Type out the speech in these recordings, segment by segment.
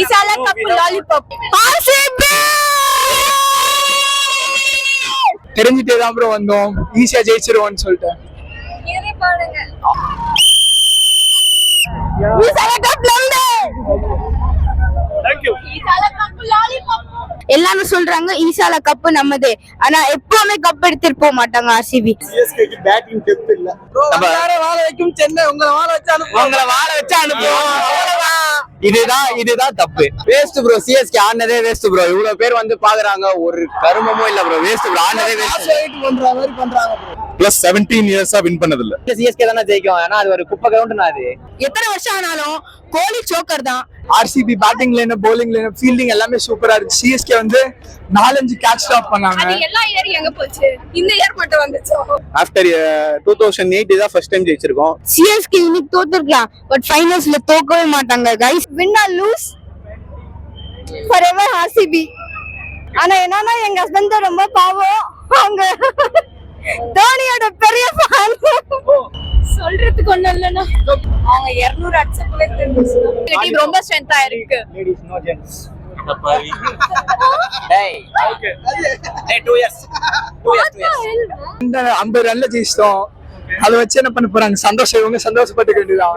ஈசால cup lollipop RCB தெரிஞ்சிட்டே தான் bro வந்தோம், ஈஸியா ஜெயிச்சிருவோம்னு சொல்லிட்டு. எல்லாரும் சொல்றாங்க ஈசால கப் நம்மதே, ஆனா எப்பவுமே கப் எடுத்துட்டு போக மாட்டாங்க ஆர்சிபி. சிஎஸ்கேக்கு பேட்டிங் டெப்த் இல்ல. நம்ம வாழ வைக்கும் சென்னை, உங்களை வாழ வச்சு அனுப்புவோம். இதுதான் தப்பு. வேஸ்ட் ப்ரோ, சிஎஸ்கே ஆனதே வேஸ்ட் ப்ரோ. இவ்வளவு பேர் வந்து பாக்குறாங்க, ஒரு கருமமும் இல்ல ப்ரோ. வேஸ்ட் ப்ரோ, ஆனதே வேஸ்ட் பண்ற மாதிரி பண்றாங்க ப்ரோ. பிளஸ் 17 இயர்ஸா வின் பண்ணது இல்ல. சிஎஸ்கே தானே ஜெயிக்கும், ஏன்னா அது ஒரு குப்பை கிரவுண்ட். அது எத்தனை வருஷம் ஆனாலும் கோலி சோக்கர் தான். RCB batting line, bowling line, fielding எல்லாமே சூப்பரா இருக்கு. சிஎஸ்கே வந்து 4-5 கேட்ச் ஸ்டாப் பண்ணாங்க. அது எல்லா இயரும் எங்க போச்சு, இந்த இயர் மட்டும் வந்துச்சு. ஆஃப்டர் 2008 தான் ஃபர்ஸ்ட் டைம் ஜெயிச்சிருக்கோம். சிஎஸ்கே இன்னைக்கு தோத்துக்கலாம், பட் ஃபைனல்ஸ்ல தோக்கவே மாட்டாங்க guys. Win or lose forever RCB. ஆனா என்னன்னா எங்க ஹஸ்பண்ட் ரொம்ப பாவம், அவங்க தோனியோட பெரிய ஃபேன். சொல்றதுக்கு ஒண்ணும் இல்லனா, அவங்க 200 அடிச்சப்பவே தெரிஞ்சுச்சு. டீம் ரொம்ப ஸ்ட்ரெngthா இருக்கு. Ladies no gents. இந்த 50 ரன்ல ஜெயிச்சிட்டோம். அதை வச்சு என்ன பண்ண போறாங்க? சந்தோஷம், இவங்க சந்தோஷப்பட்டுக்க வேண்டியதான்.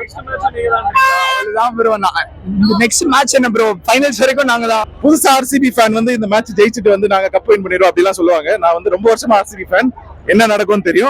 நெக்ஸ்ட் மேட்ச் என்ன ப்ரோ? ஃபைனல்ஸ் வரைக்கும் நாங்க தான். புதுசா ஆர்சிபி ஃபேன் வந்து இந்த மேட்ச் ஜெயிச்சுட்டு வந்து நாங்க கப் வின் பண்ணிடுவோம் அப்படிலாம் சொல்லுவாங்க. நான் வந்து ரொம்ப வருஷமா ஆர்சிபி ஃபேன், என்ன நடக்கும்னு தெரியும்.